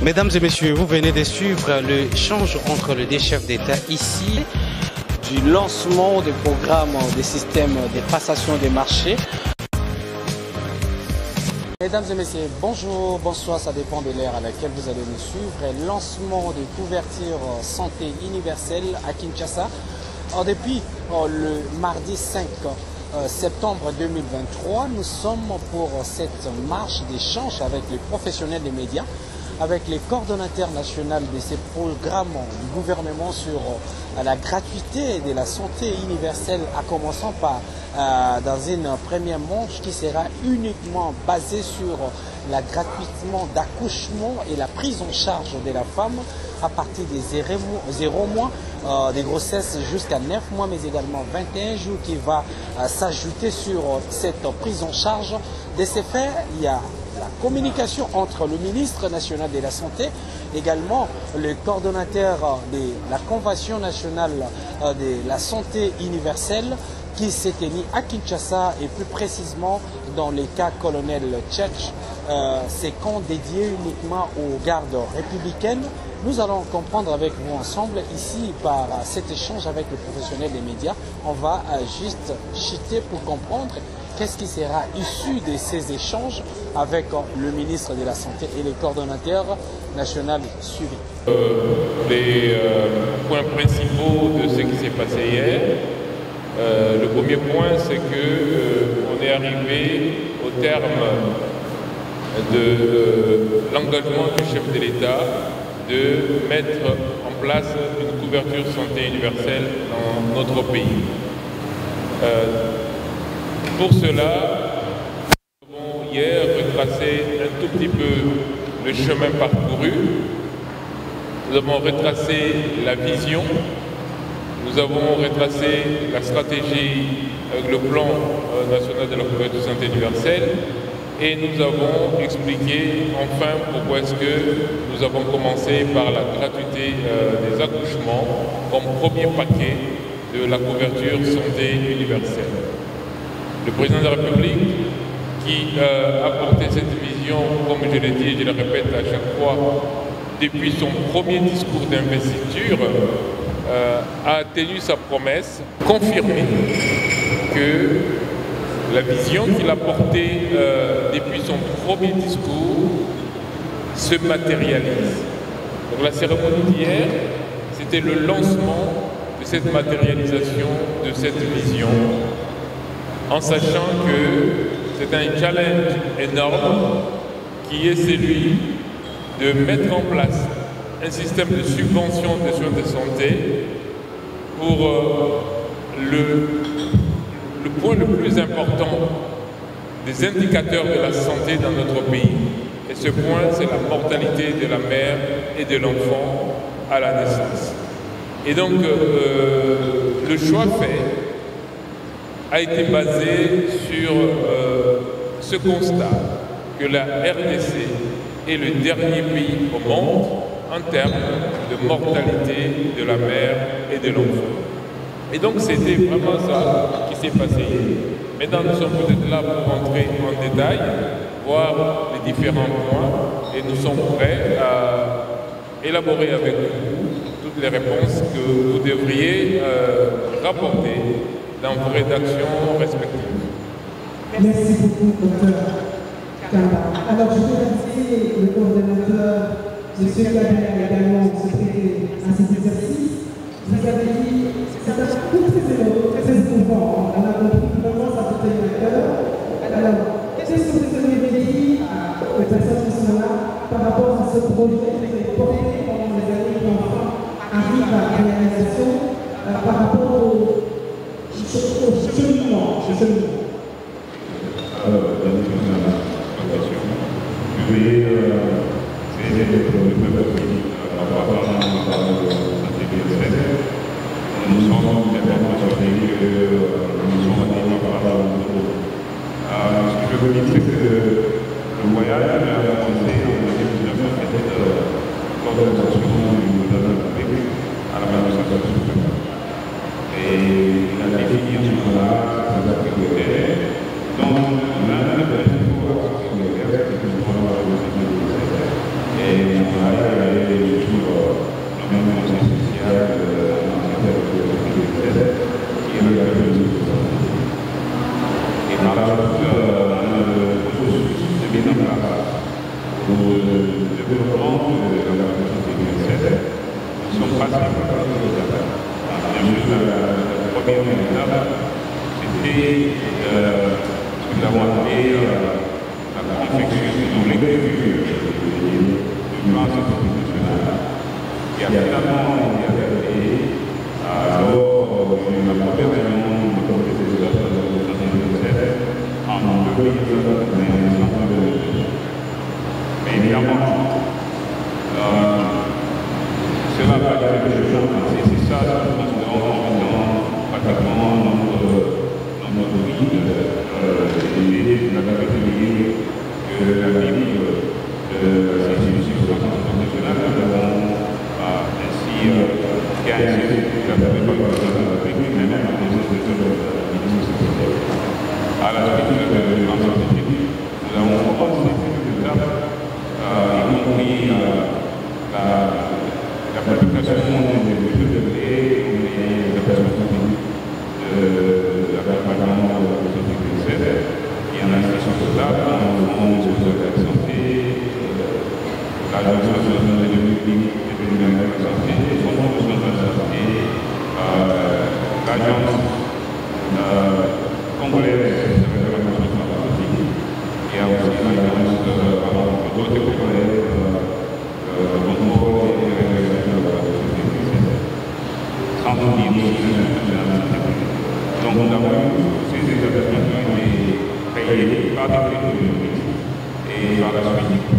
Mesdames et messieurs, vous venez de suivre l'échange entre les deux chefs d'État ici. Du lancement des programmes des systèmes de passation des marchés. Mesdames et messieurs, bonjour, bonsoir, ça dépend de l'heure à laquelle vous allez nous suivre. Lancement de couverture santé universelle à Kinshasa. Depuis le mardi 5 septembre 2023, nous sommes pour cette marche d'échange avec les professionnels des médias, avec les coordonnateurs nationaux de ces programmes du gouvernement sur la gratuité de la santé universelle, à commencer par dans une première manche qui sera uniquement basée sur la gratuitement d'accouchement et la prise en charge de la femme à partir des 0 mois de grossesse jusqu'à 9 mois, mais également 21 jours qui va s'ajouter sur cette prise en charge. De ces faits, il y a la communication entre le ministre national de la Santé, également le coordonnateur de la Convention nationale de la santé universelle qui s'est tenu à Kinshasa et plus précisément dans le cas colonel Tchetch, ces camps dédiés uniquement aux gardes républicaines. Nous allons comprendre avec vous ensemble ici par cet échange avec le professionnel des médias. On va juste chuter pour comprendre qu'est-ce qui sera issu de ces échanges avec le ministre de la Santé et les coordonnateurs nationaux suivis. Les points principaux de ce qui s'est passé hier. Le premier point, c'est qu'on est arrivé au terme de l'engagement du chef de l'État de mettre en place une couverture santé universelle dans notre pays. Pour cela, nous avons hier retracé un tout petit peu le chemin parcouru. Nous avons retracé la vision. Nous avons retracé la stratégie avec le plan national de la couverture santé universelle et nous avons expliqué enfin pourquoi est-ce que nous avons commencé par la gratuité des accouchements comme premier paquet de la couverture santé universelle. Le président de la République qui a porté cette vision, comme je l'ai dit et je le répète à chaque fois, depuis son premier discours d'investiture, a tenu sa promesse, confirmé que la vision qu'il a portée depuis son premier discours se matérialise. Donc la cérémonie d'hier, c'était le lancement de cette matérialisation de cette vision, en sachant que c'est un challenge énorme qui est celui de mettre en place un système de subvention des soins de santé pour le point le plus important des indicateurs de la santé dans notre pays. Et ce point, c'est la mortalité de la mère et de l'enfant à la naissance. Et donc, le choix fait a été basé sur ce constat que la RDC est le dernier pays au monde en termes de mortalité de la mère et de l'enfant. Et donc c'était vraiment ça qui s'est passé. Maintenant nous sommes peut-être là pour entrer en détail, voir les différents points et nous sommes prêts à élaborer avec vous toutes les réponses que vous devriez rapporter dans vos rédactions respectives. Merci beaucoup, docteur Kamba. Alors, je vais remercier le coordonnateur, M. Kabila, également, de se prêter à cet exercice. Vous avez dit, c'est un coup très émouvant. On a compris vraiment ça vous tenait à cœur. Alors, qu'est-ce que vous avez dit aux personnes qui sont là par rapport à ce projet qui est porté pendant les années qui enfin arrive à la réalisation par rapport au cheminement? Ce que je veux dire, c'est que le voyage a commencé en 2019 lors de l'intention du président de la République à la manifestation. Et il a défini ce moment-là, sa date prioritaire, passe les préparatifs de data. Bien sûr, la première étape, c'était ce que nous avons appelé la confection de l'écriture du plan scientifique national, qui a finalement été adapté lors de la première réunion du comité des affaires de la santé en 2019. Mais évidemment, cela va être quelque chose, c'est ça que nous considérons comme étant pratiquement notre guide et la caractéristique que la Bible de l'institution internationale, nous avons ainsi gagné la préparation avec nous-mêmes dans les institutions de la Bible. À la suite de la scientifique, nous avons commencé cette étape, y compris la publication des études et des perspectives de l'accompagnement de la santé universelle. Il y en a qui sont là, le Fonds de la santé, l'Agence nationale de l'économie et de la santé, le Fonds de la santé, l'Agence congolaise de la pharmaceutique, il y a aussi l'Agence d'autres congolaises, le contrôle et la régulation de la santé universelle. Sans oublier aussi la santé publique. Donc nous avons eu ces établissements qui ont été créés par des tribunaux et par la suite,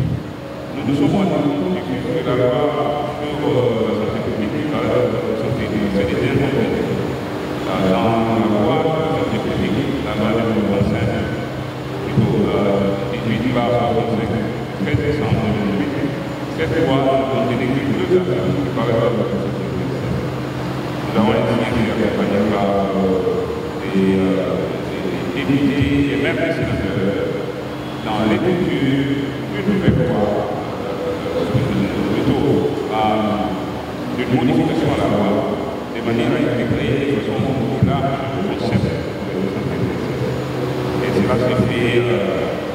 nous nous sommes rendus compte que la loi sur la santé publique et la santé universelle était incomplète. Dans la loi sur la santé publique, la loi de 2025, plutôt 18 par 65, 13 décembre 2008, cette loi ne contenait que deux articles qui parlaient de la santé universelle. Nous avons été accompagnés par des députés et même des sénateurs dans l'écriture d'une nouvelle loi, plutôt d'une modification à la loi, de manière à intégrer de façon plus large le concept de la santé universelle. Et cela s'est fait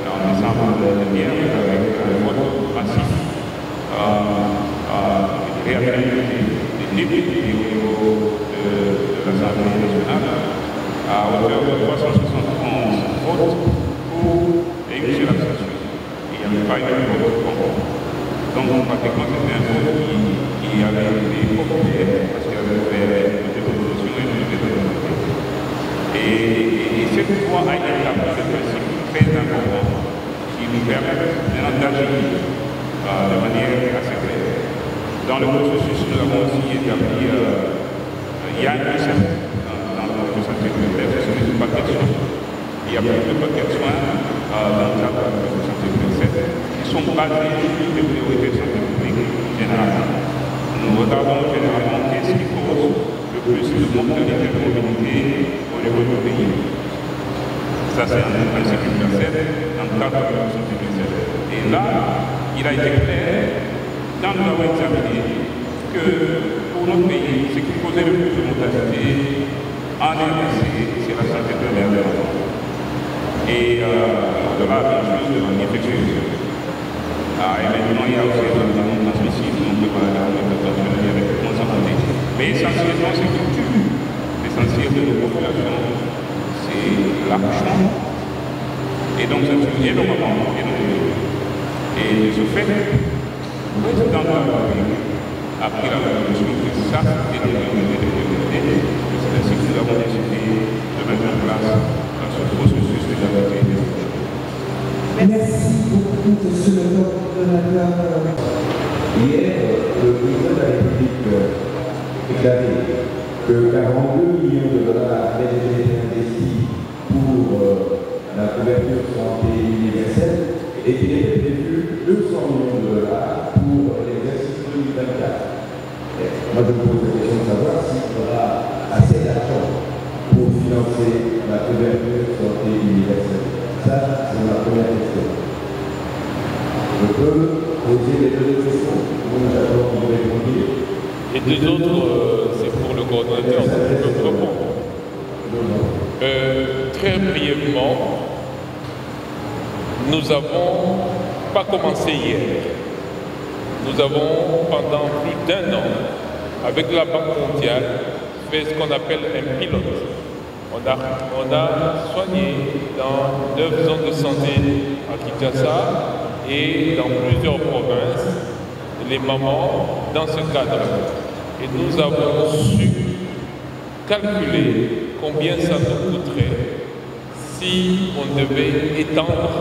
en décembre dernier avec un vote massif réalisé des députés au niveau de l'Assemblée nationale à hauteur de 371 votes pour et une seule abstention. Il n'y avait pas eu de vote contre. Donc pratiquement c'était un vote qui avait été populaire parce qu'il avait fait des propositions et des décisions. Et cette loi a établi ce principe très important qui nous permet maintenant d'agir de manière assez claire. Dans le processus, nous avons aussi établi, il y a une recette dans le santé universelle, ce n'est pas paquet de soins. Il y a plus de paquets de soins dans le cadre de la santé universelle qui sont basés sur les priorités de santé publique généralement. Nous regardons généralement qu'est-ce qui cause le plus de mortalité et de mobilité au niveau du pays. Ça, c'est un principe universel dans le cadre de la santé universelle. Et là, il a été clair, quand nous avons examiné, que pour notre pays, ce qui causait le plus de mortalité en RDC, c'est la santé de l'air de l'enfant. Et au-delà, bien sûr, de l'infectieuse. Et maintenant, il y a aussi les maladies transmissibles, donc les maladies hypertensionnelles avec le santé. Mais essentiellement, c'est qui tue l'essentiel de nos populations, c'est l'accouchement. Et donc, ça tue énormément. Et de ce fait, le président de la République a pris la résolution que ça, c'était des priorités. C'est ainsi que nous avons décidé de mettre en place ce processus de gratuité. Merci beaucoup, monsieur le coordonnateur. Hier, le président de la République déclarait que 42 millions de dollars avaient été investis pour la couverture santé universelle et qu'il était prévu 200 millions de dollars pour l'exercice 2024. Moi, je me pose la question de savoir s'il y aura assez d'argent pour financer la couverture santé universelle. Ça, c'est ma première question. Je peux poser les deux questions pour j'attends que vous répondiez. Et deux autres, c'est pour le coordonnateur, je peux répondre. Très brièvement, nous n'avons pas commencé hier. Nous avons, pendant plus d'1 an, avec la Banque mondiale, fait ce qu'on appelle un pilote. On a soigné dans 9 zones de santé à Kinshasa et dans plusieurs provinces les mamans dans ce cadre. Et nous avons su calculer combien ça nous coûterait si on devait étendre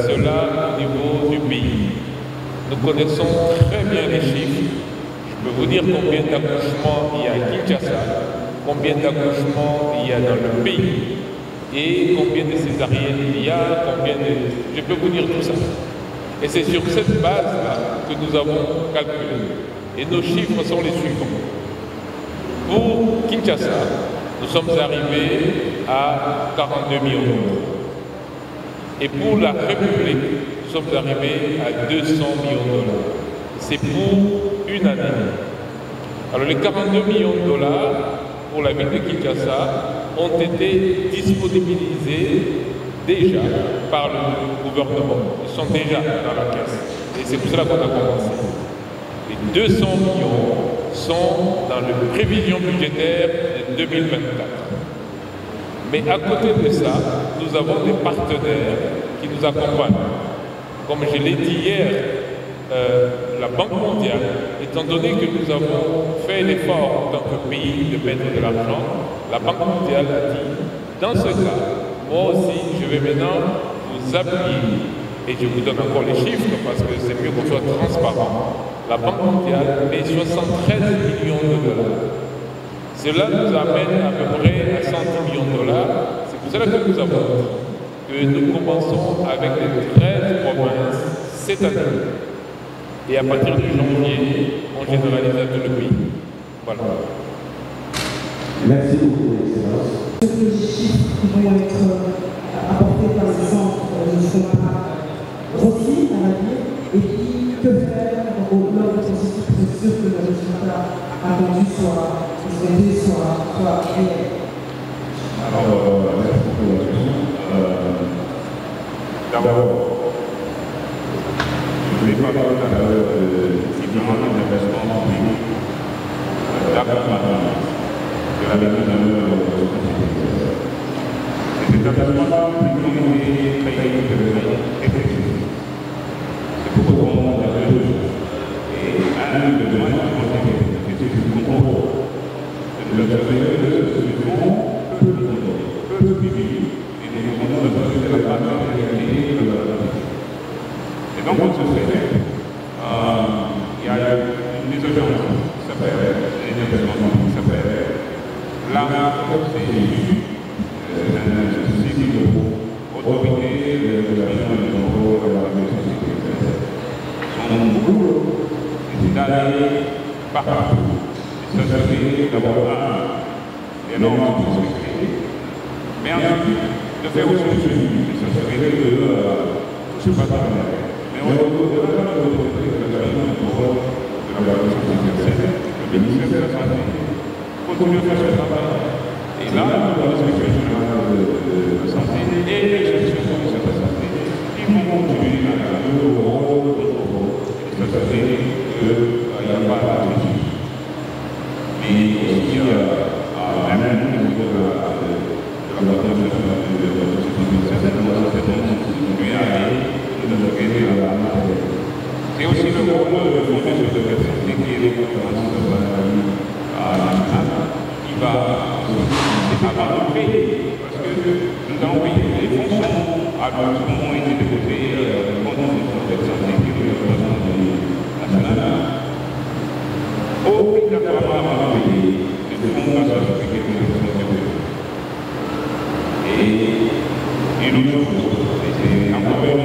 cela au niveau du pays. Nous connaissons très bien les chiffres. Je peux vous dire combien d'accouchements il y a à Kinshasa, combien d'accouchements il y a dans le pays et combien de césariennes il y a, Je peux vous dire tout ça. Et c'est sur cette base-là que nous avons calculé. Et nos chiffres sont les suivants. Pour Kinshasa, nous sommes arrivés à 42 millions d'euros. Et pour la République, nous sommes arrivés à 200 millions de dollars. C'est pour une année. Alors les 42 millions de dollars pour la ville de Kinshasa ont été disponibilisés déjà par le gouvernement. Ils sont déjà dans la caisse. Et c'est pour cela qu'on a commencé. Les 200 millions sont dans les prévisions budgétaires de 2024. Mais à côté de ça, nous avons des partenaires qui nous accompagnent. Comme je l'ai dit hier, la Banque mondiale, étant donné que nous avons fait l'effort en tant que pays de mettre de l'argent, la Banque mondiale a dit, dans ce cas, moi aussi, je vais maintenant vous appuyer. Et je vous donne encore les chiffres parce que c'est mieux qu'on soit transparent. La Banque mondiale met 73 millions de dollars. Cela nous amène à peu près à 100 millions de dollars. C'est pour cela que nous avons dit que nous commençons avec les 13 provinces cette année. Et à partir de janvier, on généralise à tout le pays. Voilà. Merci beaucoup, Excellence. Les chiffres qui vont être apportés par le centre ne seront pas requis, on va dire, et puis que faire lors de processus pour être sûr que le résultat attendu soit réel. Alors, merci beaucoup pour la question. D'abord, je vais parler tout à l'heure de différents investissements publics d'accompagnement de la mise en œuvre de ce processus. Ces investissements publics ont été créés de effectifs. C'est pourquoi on a deux choses. Et un de besoin c'est du contrôle. Le peu public et nous demandons de passer de la matérialité de la vie. Et donc, on se fait, il y a une exigence qui s'appelle, une exigence qui s'appelle la autorité de régulation et de contrôle de la société. Son boulot, c'est d'aller partout et s'assurer d'avoir des normes respectées, mais ensuite de faire aussi le suivi et s'assurer que tout se passe bien. Mais on doit pas de la contrôle de la santé universelle, le ministère de la Santé continue à faire ce travail. Et là, dans l'inspection générale de la santé et l'inspection de la santé, ils vont continuer à jouer le rôle de contrôle et s'assurer qu'il n'y a pas de triche. Et aussi, même au niveau de la organisation de la société universelle, nous allons continuer à aller nous organiser à la matérielle. C'est aussi le rôle de fonder sur le santé qui est le conférence de la nationale qui va avant de payer, parce que nous avons payé les fonctions ont été déposés dans le ministère de la Santé qui est le conférence nationale. Obligatoirement avant de payer les fonds de la sécurité sociale. Et une autre chose, c'est encore une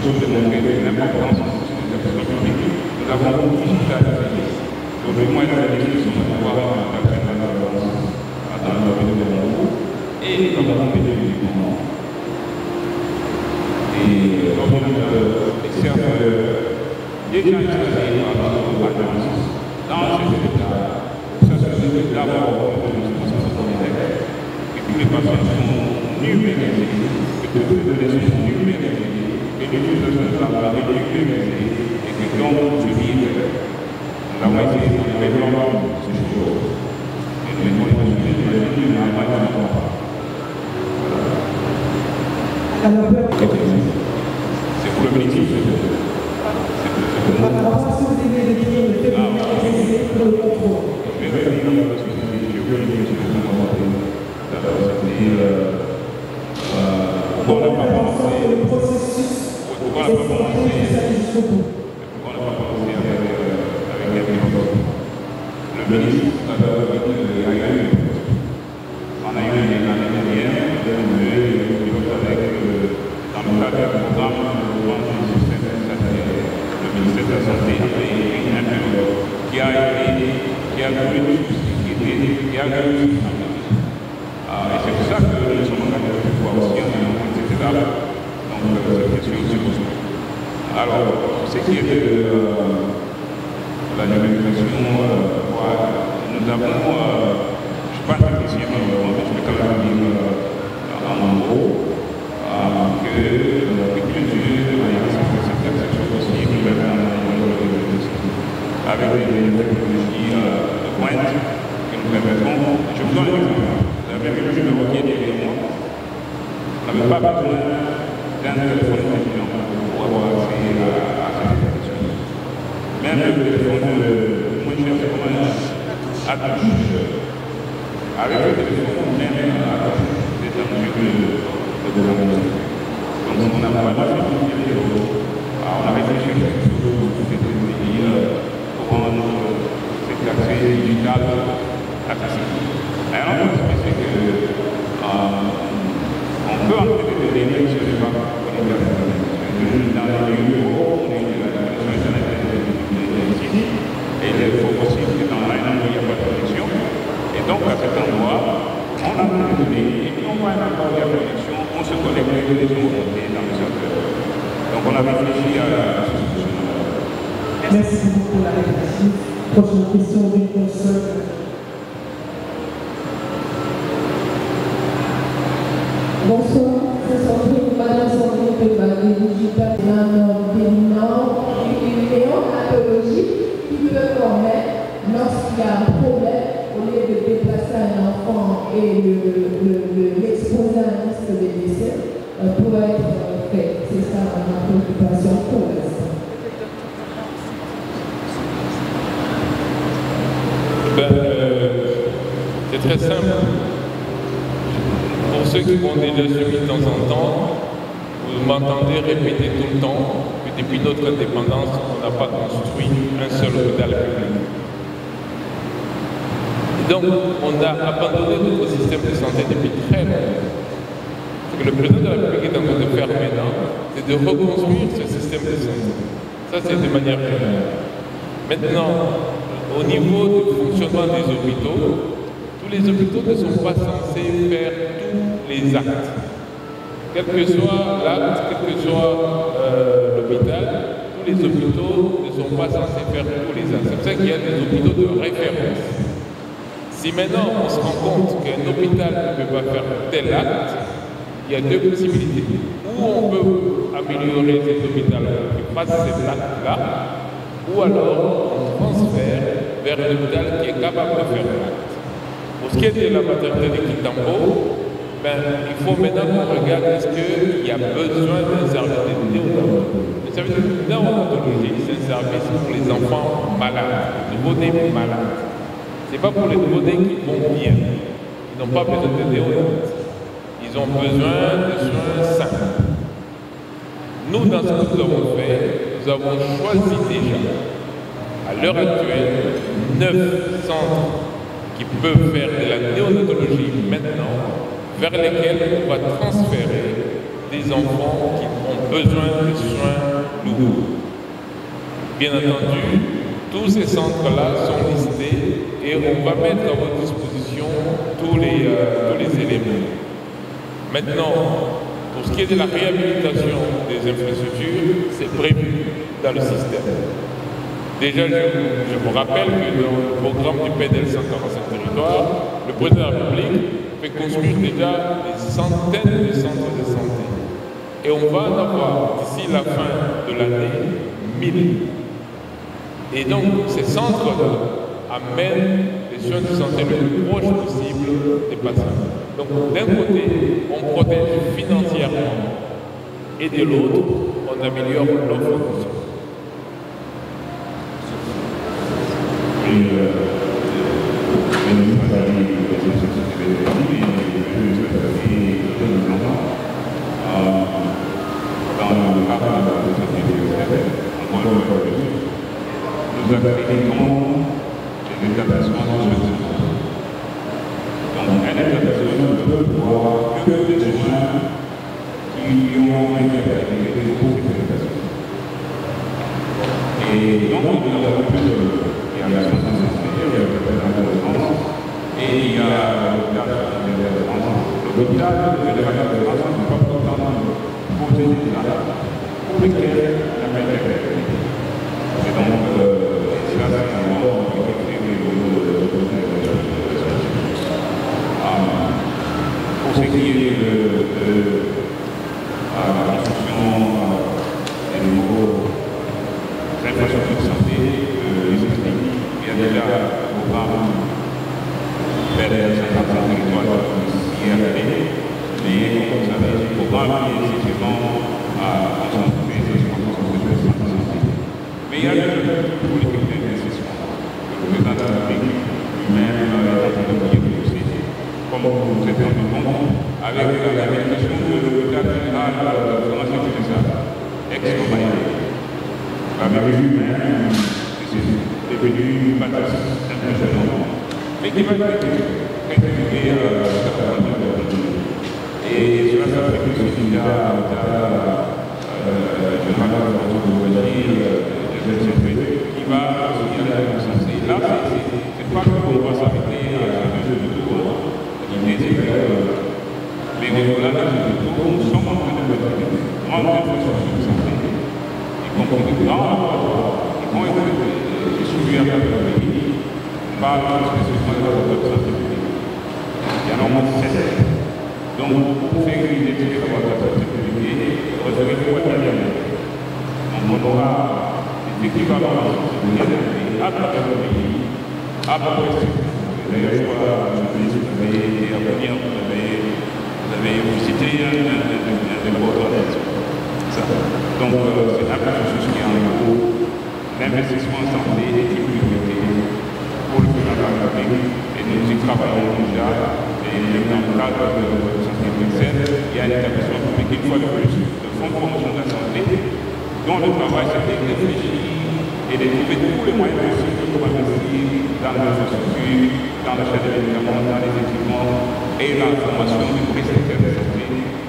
chose de montrer l'importance des investissements publics. Nous avons digitalisé. Donc, le moyen de l'éducation de pouvoir d'accès à la violence dans le domaine de l'eau et nous avons fait des équipements. Et l'ordinateur serveur déjà installé par l'agence dans ces états, ça se fait d'abord de et tous les patients sont numérisés, que toutes les données sont numérisées, et que tout le travail est numérisé, et que donc je dis Nous avons essayé de développer ces choses. Et nous avons essayé de c'est pour le ministre. C'est très simple. Pour ceux qui m'ont déjà suivi de temps en temps, vous m'entendez répéter tout le temps que depuis notre indépendance, on n'a pas construit un seul hôpital public. Et donc, on a abandonné notre système de santé depuis très longtemps. Ce que le président de la République est en train de faire maintenant, c'est de reconstruire ce système de santé. Ça, c'est de manière générale. Maintenant, au niveau du fonctionnement des hôpitaux, tous les hôpitaux ne sont pas censés faire tous les actes. Quel que soit l'acte, quel que soit l'hôpital, tous les hôpitaux ne sont pas censés faire tous les actes. C'est pour ça qu'il y a des hôpitaux de référence. Si maintenant on se rend compte qu'un hôpital ne peut pas faire tel acte, il y a deux possibilités. Ou on peut améliorer cet hôpital qui fasse cet acte-là, ou alors on transfère vers un hôpital qui est capable de faire l'acte. Pour ce qui est de la maternité de Kitambo, il faut maintenant qu'on regarde est-ce qu'il y a besoin d'un service de néonatologie. Le service de néonatologie, c'est un service pour les enfants malades, les nouveau-nés malades. Ce n'est pas pour les nouveau-nés qui vont bien. Ils n'ont pas besoin de néonatologie. Ils ont besoin de soins simples. Nous, dans ce que nous avons fait, nous avons choisi déjà, à l'heure actuelle, 9 centres qui peuvent faire de la néonatologie maintenant, vers lesquels on va transférer des enfants qui ont besoin de soins lourds. Bien entendu, tous ces centres-là sont listés et on va mettre à votre disposition tous les éléments. Maintenant, pour ce qui est de la réhabilitation des infrastructures, c'est prévu dans le système. Déjà, je vous rappelle que dans le programme du PNL 145 territoires, le président de la République fait construire déjà des centaines de centres de santé. Et on va en avoir, d'ici la fin de l'année, 1000. Et donc, ces centres amènent les soins de santé le plus proche possible des patients. Donc, d'un côté, on protège financièrement et de l'autre, on améliore l'offre de soins. Nous accréditons les établissements de soins. Donc, un établissement ne peut voir que des soins qui ont été accrédités pour cette éducation. Et donc, nous avons plusieurs. Il y a la santé supérieure, il y a le France, et il y a l'hôpital général de France. L'hôpital général de France n'est pas totalement posé des actes pour lesquels la main est accréditée. Et donc, cela, c'est un mot qui est créé au niveau de l'autorité de la pour ce qui est de la construction des nouveaux infrastructures de santé, il y a déjà un programme vers les 50 territoires qui est arrivé, mais comme vous savez, ce programme est essentiellement à concentrer sur la santé. Mais il y a une politique d'investissement. Le président de la République lui-même est en train de poussé, comme vous vous êtes rendu compte, avec la réalisation de l'hôpital général de formation judiciaire, ex-Comaï. La mairie lui-même est devenu international, mais qui va contribuer à la formation de l'hôpital. Et cela s'applique aussi à l'hôpital général de formation de qui va aussi aller dans le sens. Et là, c'est pas qu'on va s'arrêter à ce jeu de tour, mais au-delà de ce jeu de tour, nous sommes en train de mettre en grande infrastructure de santé, y compris de grands laboratoires qui vont être suivis à travers le pays par spécifiquement les laboratoires de santé publique. Il y en a au moins 7. Donc, pour faire une étude des laboratoires de santé publique, il faudrait qu'il faut être bien. Donc, on aura l'équivalent à travers le pays, à peu près. D'ailleurs, je crois que vous avez visité un laboratoire. Donc, c'est un processus qui est en cours. L'investissement en santé est une priorité pour le gouvernement de la République et nous y travaillons déjà. Et dans le cadre de la santé universelle, il y a un établissement public, une fois de plus, le Fonds de promotion de la santé, dont le travail s'est réfléchi et de trouver tous les moyens possibles pour investir dans l'infrastructure, dans l'achat des médicaments, dans les équipements et dans la formation des prestataires de santé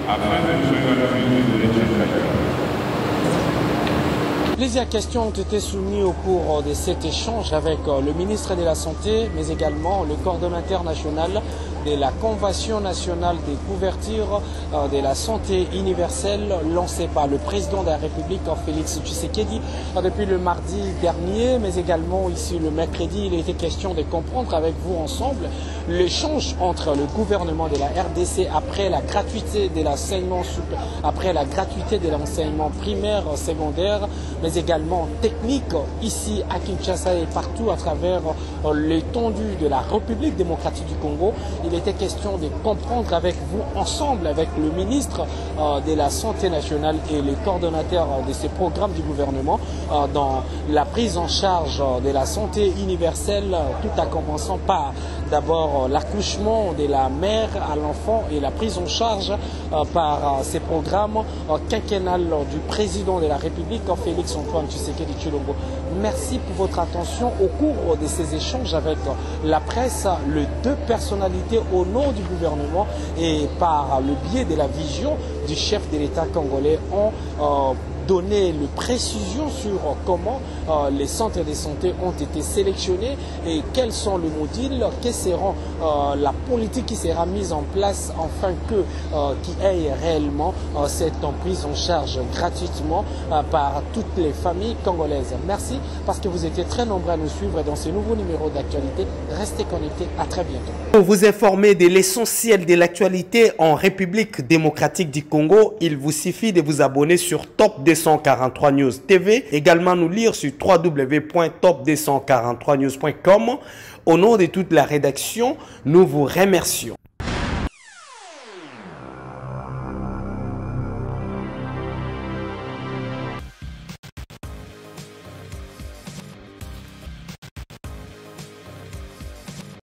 afin que nous soyons à la mesure de l'échelle de la. Plusieurs questions ont été soumises au cours de cet échange avec le ministre de la Santé, mais également le coordonnateur national de la Convention nationale des couvertures de la santé universelle lancée par le président de la République, Félix Tshisekedi, depuis le mardi dernier, mais également ici le mercredi. Il était question de comprendre avec vous ensemble l'échange entre le gouvernement de la RDC après la gratuité de l'enseignement primaire, secondaire, mais également technique ici à Kinshasa et partout à travers l'étendue de la République démocratique du Congo. Il était question de comprendre avec vous ensemble, avec le ministre de la Santé nationale et les coordonnateurs de ces programmes du gouvernement dans la prise en charge de la santé universelle, tout en commençant par d'abord l'accouchement de la mère à l'enfant et la prise en charge par ces programmes quinquennal du président de la République, Félix Antoine Tshisekedi Tshilombo. Merci pour votre attention au cours de ces échanges avec la presse. Les deux personnalités au nom du gouvernement et par le biais de la vision du chef de l'État congolais ont donner une précision sur comment les centres de santé ont été sélectionnés et quels sont les modules, quelle sera la politique qui sera mise en place afin qu'il y ait réellement cette prise en charge gratuitement par toutes les familles congolaises. Merci parce que vous étiez très nombreux à nous suivre dans ce nouveau numéro d'actualité. Restez connectés, à très bientôt. Pour vous informer de l'essentiel de l'actualité en République démocratique du Congo, il vous suffit de vous abonner sur Top 2 243 News TV. Également nous lire sur www.top243news.com. Au nom de toute la rédaction, nous vous remercions.